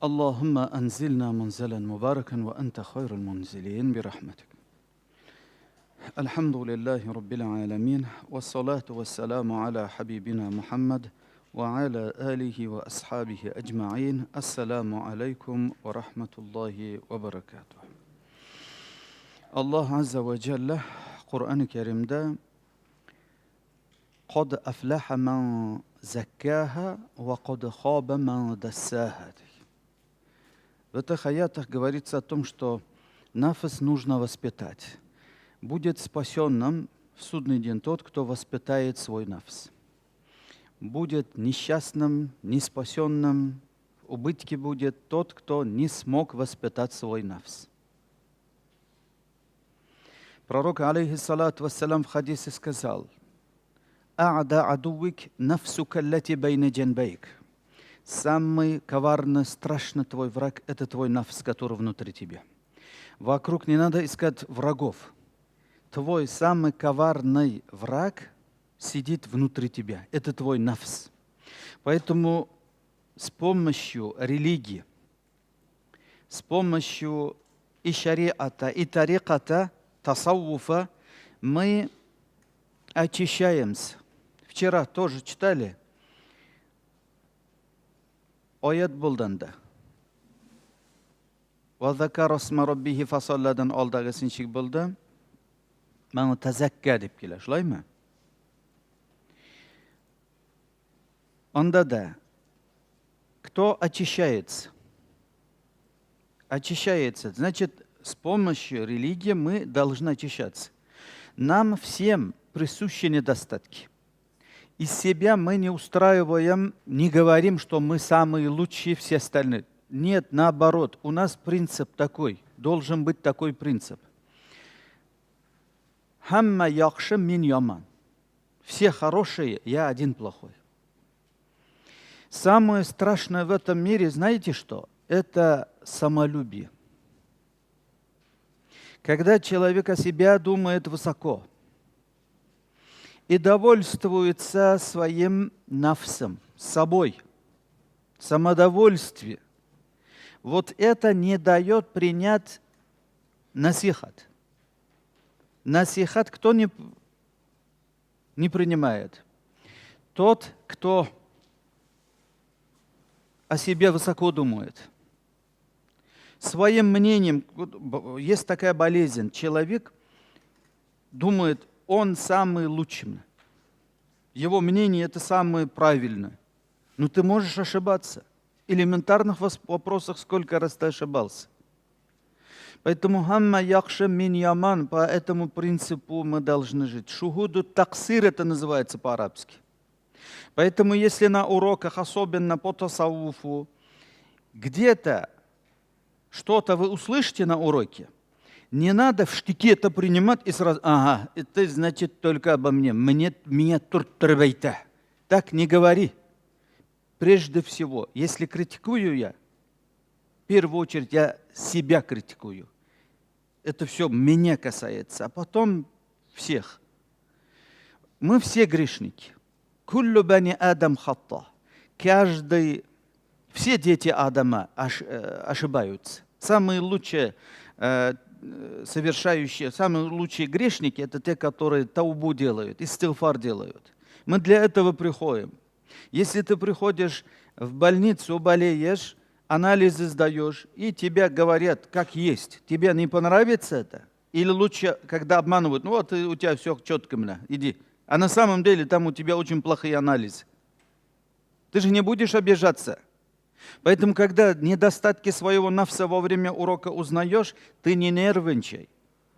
اللهم أنزلنا منزلا مباركا وأنت خير المنزلين برحمتك. الحمد لله رب العالمين والصلاة والسلام على حبيبنا محمد وعلى آله وأصحابه أجمعين. السلام عليكم ورحمة الله وبركاته. Allah Azza ve Celle Kur'an-ı Kerim'de قَدْ أَفْلَحَ مَنْ زَكَّاهَا وَقَدْ خَابَ مَنْ دَسَّاهَا. В этих аятах говорится о том, что нафс нужно воспитать. Будет спасенным в судный день тот, кто воспитает свой нафс. Будет несчастным, неспасенным, в убытке будет тот, кто не смог воспитать свой нафс. Пророк, алейхиссалату вассалям, в хадисе сказал: «А'да адувик нафсука лати байна джанбайк». Самый коварный, страшный твой враг – это твой нафс, который внутри тебя. Вокруг не надо искать врагов. Твой самый коварный враг сидит внутри тебя. Это твой нафс. Поэтому с помощью религии, с помощью и шариата, и тариката, тасаввуфа мы очищаемся. Вчера тоже читали oyat bo'ldanda. Va zakara isma robbihi fasalladan oldagi sinchik bo'ldi. Mana tazakka deb keladi, shunaymi? Onda da кто очищается? Очищается. Значит, с помощью религии мы должны очищаться. Нам всем присущи недостатки. Из себя мы не устраиваем, не говорим, что мы самые лучшие, все остальные. Нет, наоборот, у нас принцип такой, должен быть такой принцип. Хамма яхши мин яман. Все хорошие, я один плохой. Самое страшное в этом мире, знаете что? Это самолюбие. Когда человек о себе думает высоко и довольствуется своим нафсом, собой, самодовольствие. Вот это не дает принять насихат. Насихат кто не принимает? Тот, кто о себе высоко думает. Своим мнением, есть такая болезнь, человек думает, он самый лучший. Его мнение это самое правильное. Но ты можешь ошибаться. В элементарных вопросах сколько раз ты ошибался. Поэтому хамма яхша мин яман, по этому принципу мы должны жить. Шухуду таксир это называется по-арабски. Поэтому если на уроках, особенно по тасаввуфу, где-то что-то вы услышите на уроке, не надо в штыки это принимать и сразу, ага, это значит только обо мне. Меня туртрбайта. Так не говори. Прежде всего, если критикую я, в первую очередь я себя критикую. Это все меня касается, а потом всех. Мы все грешники. Куллю бани адам хатта. Каждый, все дети Адама ошибаются. Самые лучшие совершающие, самые лучшие грешники, это те, которые таубу делают, истигфар делают. Мы для этого приходим. Если ты приходишь в больницу, болеешь, анализы сдаешь, и тебе говорят, как есть, тебе не понравится это? Или лучше, когда обманывают, ну вот у тебя все четко, иди. А на самом деле там у тебя очень плохие анализы. Ты же не будешь обижаться. Поэтому, когда недостатки своего нафса во время урока узнаешь, ты не нервничай.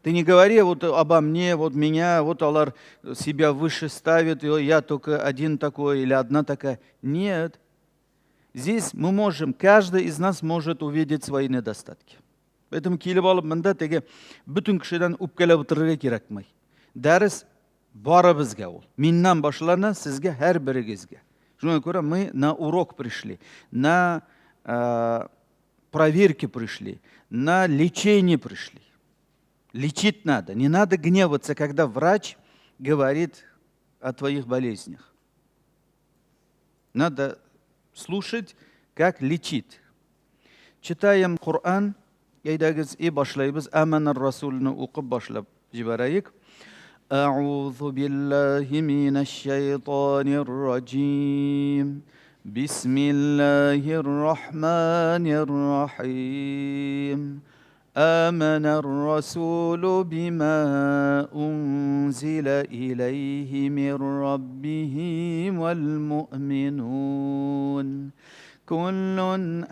Ты не говори вот обо мне, вот меня, вот Аллах себя выше ставит, и я только один такой или одна такая. Нет. Здесь мы можем, каждый из нас может увидеть свои недостатки. Поэтому келіп алып мында теге бүтін кішіден үпкелеп отырырға керекмей. Дәріс бары бізге ол. Меннен башлана сізге әр бірігізге. Шуңа көрә мы на урок пришли, на проверки пришли, на лечение пришли. Лечить надо. Не надо гневаться, когда врач говорит о твоих болезнях. Надо слушать, как лечить. Читаем Qur'on. Yaydagiz boshlaymiz. Amanar Rasulni o'qib boshlab jibarayik. A'udhu billahi minash shaytonir rajim. Bismillahirrahmanirrahim. آمن الرسول بما أنزل إليه من ربه والمؤمنون كل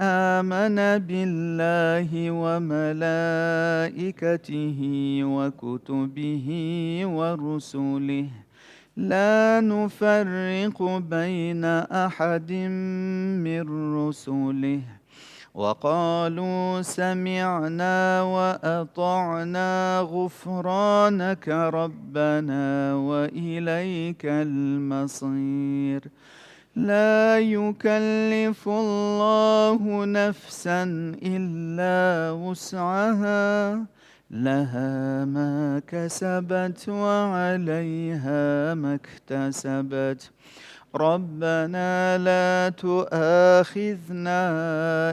آمن بالله وملائكته وكتبه ورسله لا نفرق بين أحد من رسله وقالوا سمعنا وأطعنا غفرانك ربنا وإليك المصير لا يكلف الله نفسا إلا وسعها لها ما كسبت وعليها ما اكتسبت ربنا لا تؤاخذنا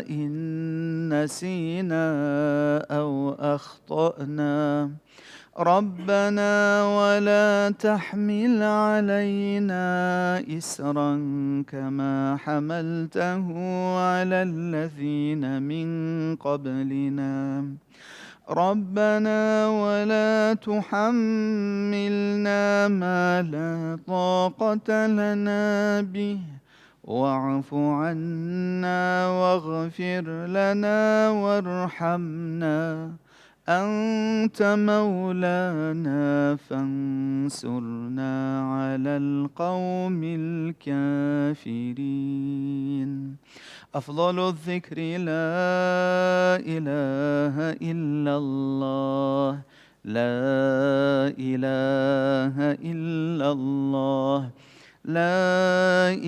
إن نسينا أو أخطأنا ربنا ولا تحمل علينا إسرا كما حملته على الذين من قبلنا ربنا ولا تحملنا ما لا طاقة لنا به واعف عنا واغفر لنا وارحمنا أنت مولانا فانصرنا على القوم الكافرين أفضل الذكر لا إله إلا الله لا إله إلا الله لا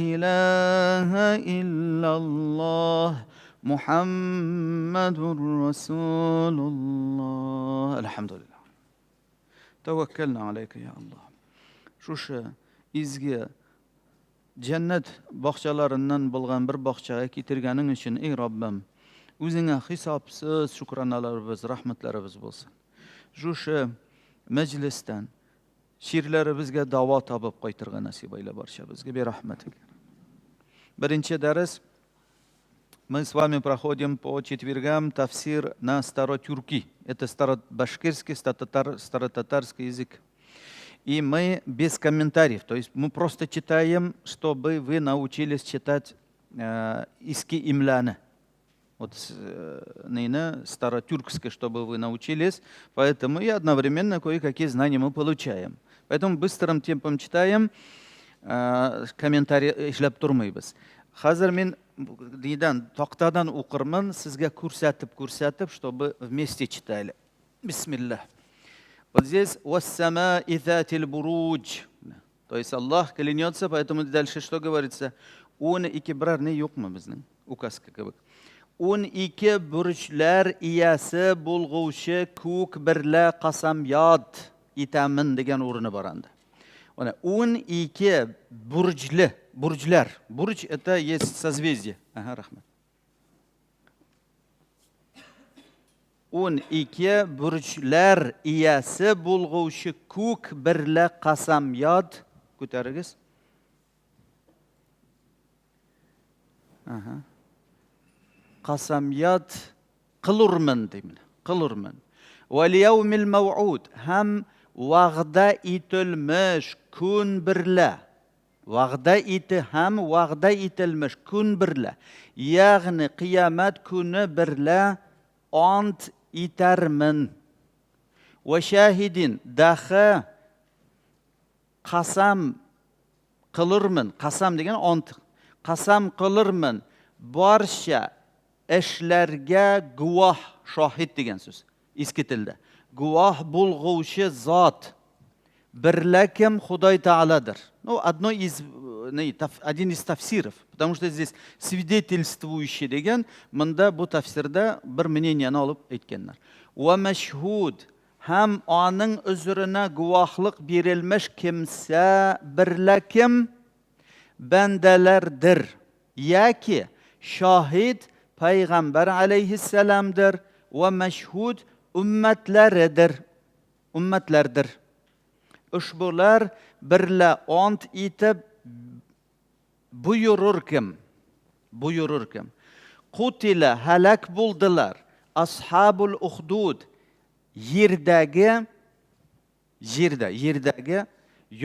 إله إلا الله محمد رسول الله الحمد لله توكلنا عليك يا الله شوش izgi jannat bog'chalaridan bo'lgan bir bog'chaga keltirganing uchun ey Robbim o'zingga hisobsiz shukranalarimiz rahmatlarimiz bo'lsin shu majlisdan she'rlarimizga davo topib qaytirgan nasib ayla barchamizga berahmating. Birinchi dars мы с вами проходим по четвергам тафсир на старотюрки. Это старобашкирский, старотатарский язык. И мы без комментариев, то есть мы просто читаем, чтобы вы научились читать иски имляна. Вот старотюркский, чтобы вы научились. Поэтому и одновременно кое-какие знания мы получаем. Поэтому быстрым темпом читаем, комментарий ишләп тормыйбыз. Хәзер мен дидан тақтадан укырмын, сезгә күрсәтеп, чтобы вместе читали. Бисмиллах. Вот здесь «Вассамаи затил буруджь». То есть Аллах клянется, поэтому дальше что говорится? Он ике брар не юкмы безнең указка кебек. Он ике бурчлар иясе булгучы күк берлә касамят итәмен дигән урыны бар анда. Он ике бурджляр. Бурдж это есть созвездие. Ага, рахмат. Он ике бурчлар иясе булгучы күк берлә касамят күтәрегез. Ага. Касамят кылырмын деймен. Кылырмын. Вал яумил мау'уд. Һәм вагъда ителмеш күн берлә. Вагъда ителмеш күн берлә. Ягъни кыямат күне берлә ант итәрмен. Ва шахидин даха касам кылырмын. Касам деген ант. Касам кылырмын. Барча эшләргә гуах шахид деген сүз. Иске телдә. Гуах булгучы зат. Берлә кем Худай Тааладыр. Ну, один из тафсиров, потому что здесь свидетельствующий деген, мында бу тафсирда bir мнениене алып әйткәннәр. Ва машһуд, һәм аның үзренә гуахлык бирелмеш кемсә берлә кем бәндәләрдер. Яки шахид payg'ambar alayhissalamdir va mashhud ummatlardir. Ushbular birla ont etib buyururkim. Qutila halak bo'ldilar ashabul uhdud yerdagi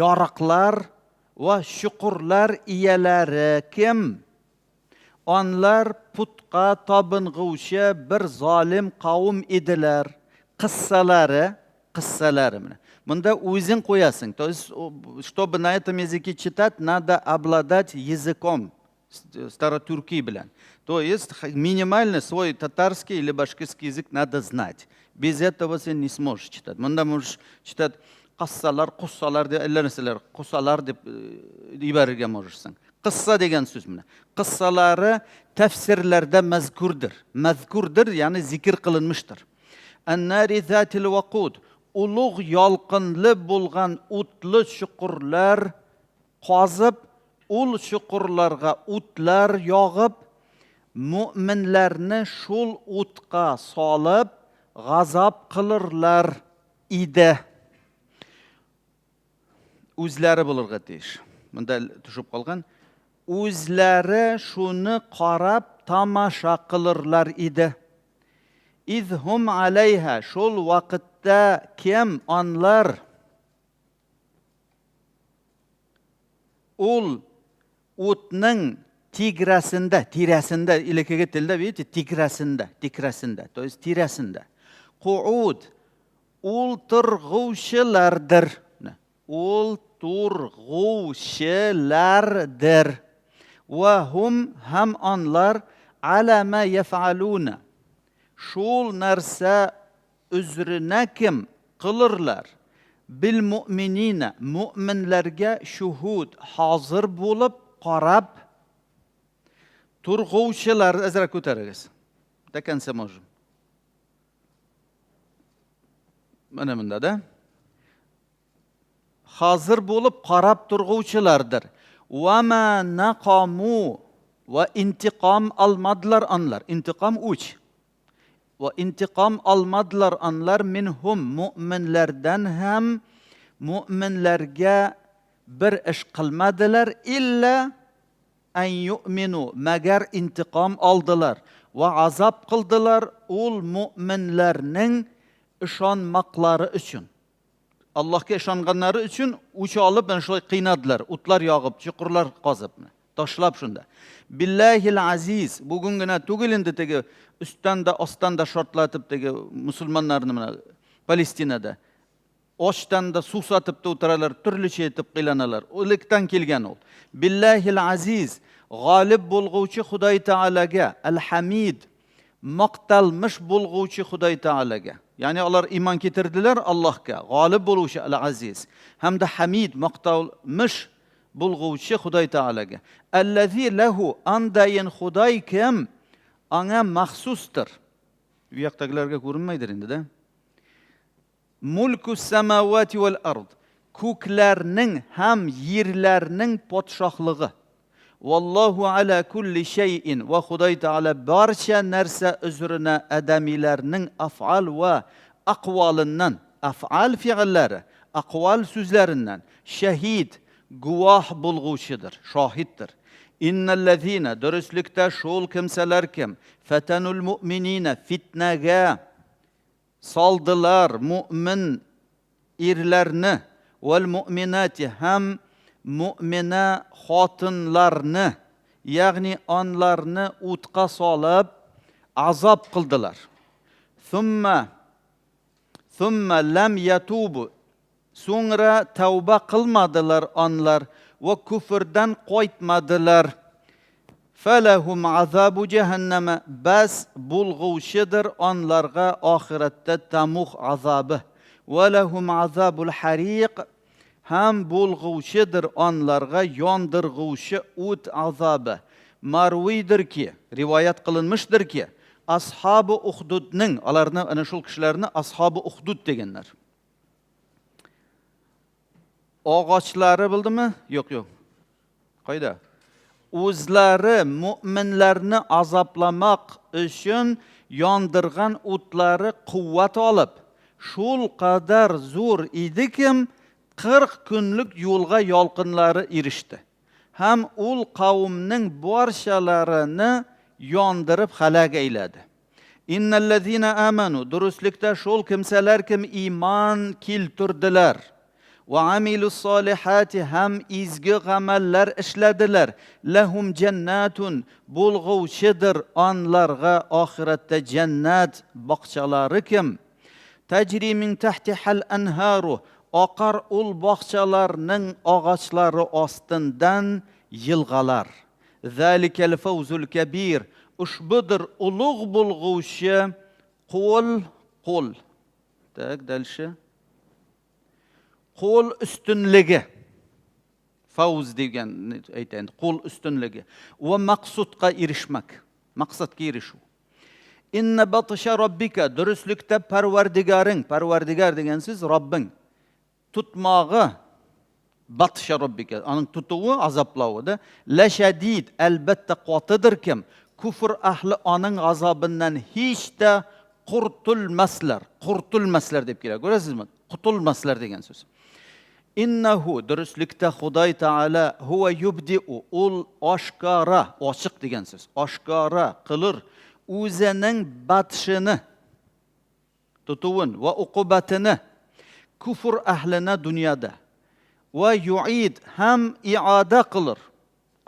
yoriqlar va shuqurlar egalari kim? Onlar putqa tobing'uvchi bir zolim qavm edilar. Qissalari. Bunda o'zing qo'yasan. То есть, чтобы на этом языке читать, надо обладать языком старотюрки bilan. То есть, минимально свой татарский или башкирский язык надо знать. Без этого ты не сможешь читать. Bunda можешь читать qussalar deb narsalar, qussalar deb ibarga можешsan. Qissa degan so'z mana. Qissalari tafsirlarda mazkurdir, ya'ni zikr qilinmiştir. An-nari zatil waqud, ulug' yolqinli bo'lgan o'tli shuqurlar qozib, ul shuqurlarga o'tlar yog'ib, mu'minlarni shul o'tqa solib, g'azab qilirlar edi. O'zlari bo'lirga tesh. Bunda tushib qolgan. O'zlari shuni qarab tomosha qilirlar edi. İzhum alayha, shul vaqtda kim onlar ul o'tning tirasida ilakaga tilda видите, tikrasida, то есть tirasida. Qu'ud o'ltirg'uvchilardir. O'ltirg'uvchilardir. Va hum ham onlar ala ma yaf'aluna. Shul narsa uzrina kim qilirlar? Bil mu'minina, mu'minlarga shuhud hozir bo'lib qarab turg'uvchilar azra ko'tarasiz. До конца можем. Mana bunda-da. Hozir bo'lib qarab turg'uvchilardir. Va ma naqamu va intiqom almadlar anlar. Intiqom uch. Va intiqom almadlar anlar minhum, mu'minlardan ham mu'minlarga bir ish qilmadilar illa an yu'minu, magar intiqom oldilar va azab qildilar ul mu'minlarning ishonmaqlari uchun. Allohga ishonganlari uchun o'ch olib mana shunday qiynadilar, o'tlar yog'ib, chuqurlar qozib, tashlab shunda. Billahil aziz, bugungina tugil endi tegi ustanda ostanda shortlatib tegi musulmonlarni mana Palestinada oshtanda suv sotib o'tiralar, turlicha etib qiylanalar. O'likdan kelgan ol. Billahil aziz, g'olib bo'lg'uvchi Xudoy taolaga, al-hamid, maqtalmish bo'lg'uvchi Xudoy taolaga. Ya'ni ular iymon keltirdilar Allohga, g'olib bo'luvchi al-aziz, hamda hamid, maqtalmish bo'lg'uvchi Xudoy taolaga. Allazi lahu, andayin Xudoy kim? Anga maxsusdir. Bu yoqdagilarga ko'rinmaydir endi-da. Mulkus samawati val ard, ko'klarning ham yerlarning podshohligi. Vallohu ala kulli shay'in, va Xudoy taolo barcha narsa uzrina adamiylarning af'al va aqvolidan, af'al fi'llari, aqval so'zlaridan shahid, guvoh bo'lg'uvchidir, shohiddir. Innallazina, durustlikda shul kimsalar kim? Fatanul mu'minina, fitnaga soldilar mu'min erlarni, val mu'minati, ham mu'mina xotinlarni, ya'ni onlarni o'tqa solib azob qildilar. Thumma lam yatubu, so'ngra tavba qilmadilar onlar va kufrdan qaytmadilar. Falahum azabu jahannama, bas bulg'uvchidir onlarga oxiratda tamuh azobi. Va lahum azabul hariq, ham bulg'uvchidir onlarga yondirg'uvchi o't azobi. Marviydirki, rivoyat qilinmishdirki, ashabi Uhdudning, ularni ana shu kishilarni ashabi Uhdud deganlar. Og'ochlari bildimi? Yo'q. Qayda? o'zlari mu'minlarni azoblamoq uchun yondirgan o'tlari quvvat olib, shul qadar zo'r edikim 40 kunlik yo'lga yolqinlari erishdi. Ham ul qavmning barchalarini yondirib halak ayladi. Innallazina amanu, durustlikda shul kimsalar kim iymon keltirdilar. Va amilus solihati, ham izgi amallar ishladilar. Lahum jannatun, bo'lg'uvchidir onlarga oxiratda jannat bog'chalari kim. Tajri min tahtihal anharu, oqar ul bog'chalarning og'ochlari ostindan yilg'alar. Zalikal fawzul kabir, ushbudir ulug' bo'lg'uvchi qo'l. Tak, dalshi. Qo'l ustunligi. Favz degan aytaylik, qo'l ustunligi va maqsudga erishmak, maqsadga erishuv. Inna batsha robbika, durustlikda parvardigoring, parvardigor degan siz Robbing tutmog'i, batsha robbika, uning tutuvi azoblovida, la shadid, albatta qotidir kim. Kufr ahli uning azobidan hech da qurtulmaslar deb keladi. Ko'rasizmi? Qutulmaslar degan so'z. Innahu, durustlikda Xudoy taolo huva yubdiu, ul oshkora, ochiq degan so'z, oshkora qilir o'zining batishini, tutuvin va uqubatini kufr ahlina dunyoda. Va yuid, ham i'oda qilir,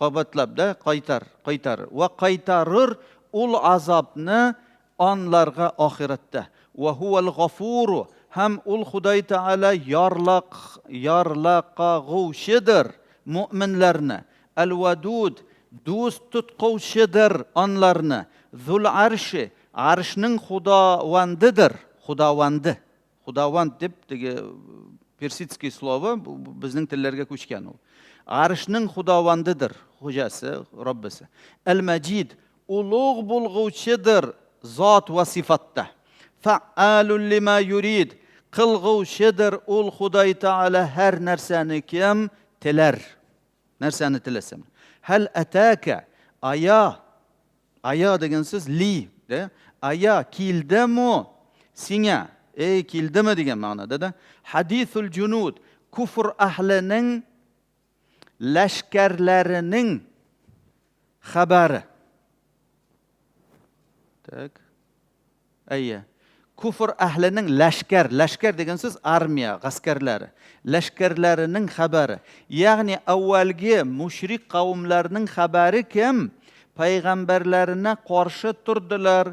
qabatlabda qaytar va qaytarir ul azobni onlarga oxiratda. Va huval g'afuru, ham ul Xudoy taolo yorlaqag'uvchidir mu'minlarni. Al-wadud, do'st tutquvchidir onlarni. Zul arshi, arshning xudowandidir. Xudovand deb persitskiy slovo bizning tillarga ko'chgan u. Arshning xudovandidir, xo'jasi, Robbisi. Al-Majid, ulug' bo'lg'uvchidir zot va sifatda. Fa'alul lima yurid, qilg'uvchidir ul Xudoy taolo har narsani kim tilar, narsani tilasa. Hal ataka, aya degan so'z li, aya keldimi senga, keldimi degan ma'noda. Hadithul junud, kufr ahlining lashkarlarining xabari. Tak. Kufr ahlining lashkar degan so'z armiya, askarlari, lashkarlarining xabari. Ya'ni avvalgi mushrik qavmlarning xabari kim? Payg'ambarlarına qarshi turdilar.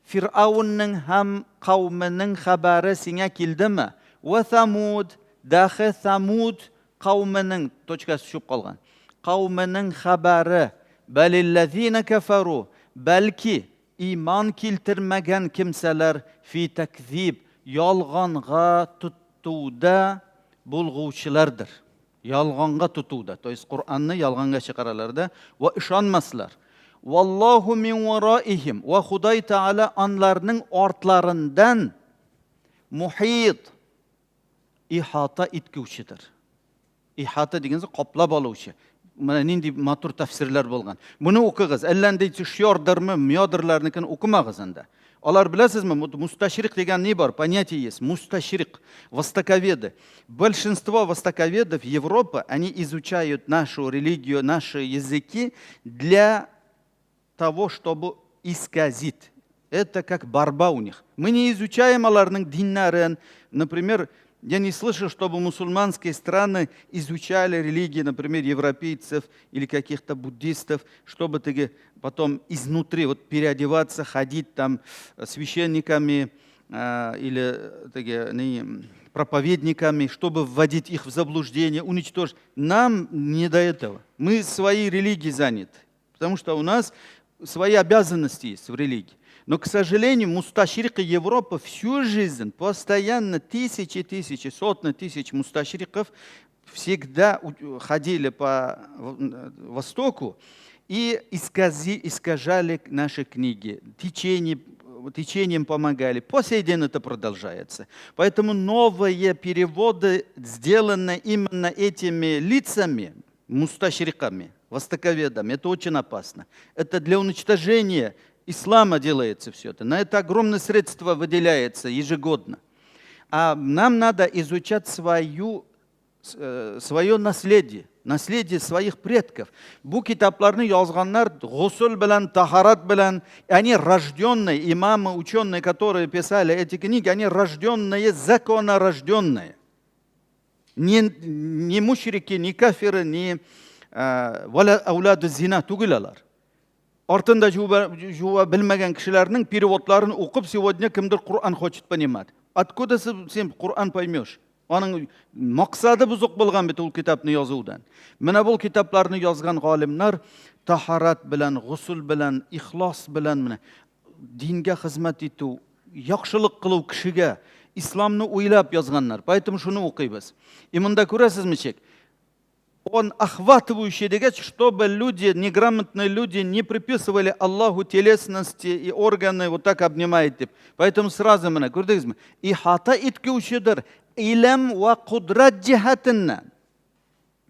Fir'avnning ham qavmining xabari senga keldimi? Va Samud, dahi Samud qavmining tochkasi tushib qolgan. Qavmining xabari, balillazina kafaru, balki iymon keltirmagan kimsalar fi takzib, yolg'onga tutuvda bo'lg'uvchilardir. Yolg'onga tutuvda, to'ys Qur'onni yolg'onga chiqaralarda va ishonmaslar. Vallohu min waraihim, va Xudoy taolo onlarning ortlaridan muhit, ihota etguvchidir. Ihota degan so'z qoplab oluvchi. Mana nindi matur tafsirlar bo'lgan. Buni o'qig'iz. Allanday shiyordirmi, miyodirlarnikini o'qimag'iz unda. Ular bilasizmi, mustashriq degan ne bor? Понятие есть. Мусташрик, востоковеды. Большинство востоковедов Европы, они изучают нашу религию, наши языки для того, чтобы исказить. Это как борьба у них. Мы не изучаем аларның диннарын. Например, я не слышу, чтобы мусульманские страны изучали религии, например, европейцев или каких-то буддистов, чтобы потом изнутри переодеваться, ходить там священниками или проповедниками, чтобы вводить их в заблуждение, уничтожить. Нам не до этого. Мы своей религией заняты, потому что у нас свои обязанности есть в религии. Но, к сожалению, мусташрики Европы всю жизнь, постоянно тысячи, сотни тысяч мусташриков всегда ходили по Востоку и искажали наши книги, течением помогали. По сей день это продолжается. Поэтому новые переводы сделаны именно этими лицами, мусташриками, востоковедами. Это очень опасно. Это для уничтожения ислама делается все это. На это огромное средство выделяется ежегодно. А нам надо изучать свое наследие, наследие своих предков. Bu kitaplarni yozganlar g'usul bilan, taharat bilan, они рожденные, имамы, ученые, которые писали эти книги, они рожденные, законорожденные. Не мушрики, не кафиры, не ауляду зина түгілалар. Артында жуа bilmagan kishilarning переводларын o'qib, сегодня kimdir Qur'on хочет понимать. Откуда sen Qur'on paymiyosh? Оның maqsadi buzuq bo'lgan bit ul kitobni yozuvdan. Mana bu kitoblarni yozgan g'olimlar tahorat bilan, g'usul bilan, ixlos bilan mana dinga xizmat etuv, yaxshilik qilib kishiga islomni o'ylab yozganlar. Поэтому shuni o'qiymiz. Imunda ko'rasizmi? Он охватывающий, чтобы люди, неграмотные люди, не приписывали Аллаху телесности и органы, вот так обнимает. Поэтому сразу мы говорим, и хата иткушидер, илем ва кудрат джихатинна.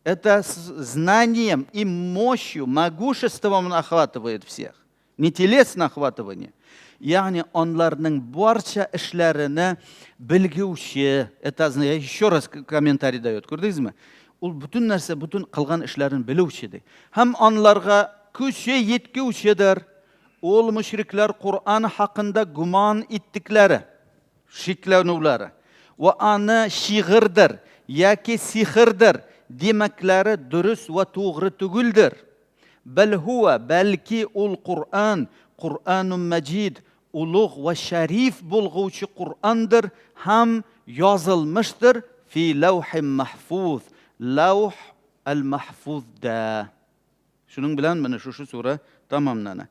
Это знанием и мощью, могуществом он охватывает всех. Не телесное охватывание. Yani onlarning barcha ishlarini bilguvchi. Это еще раз комментарий дает. Ko'rdingizmi? Ул бүтін нәрсе, бүтін қылған ішләрін білушіді. Ham onlarga kuchi yetkuvchidir. Ol müşrikler Kur'an hakkında guman ettikleri, şiklanuvları ve anı şiğirdir, yaki sihirdir demekleri dürüst ve doğru tügüldür. Bel huve belki ol Kur'an, Kur'an-ı Mecid, uluğ ve şerif bulguçu Kur'an'dır, ham yazılmıştır fi levh-i mahfuz. Lavh al-mahfuzda. Şunun bilan mana shu sura tamomlanadi.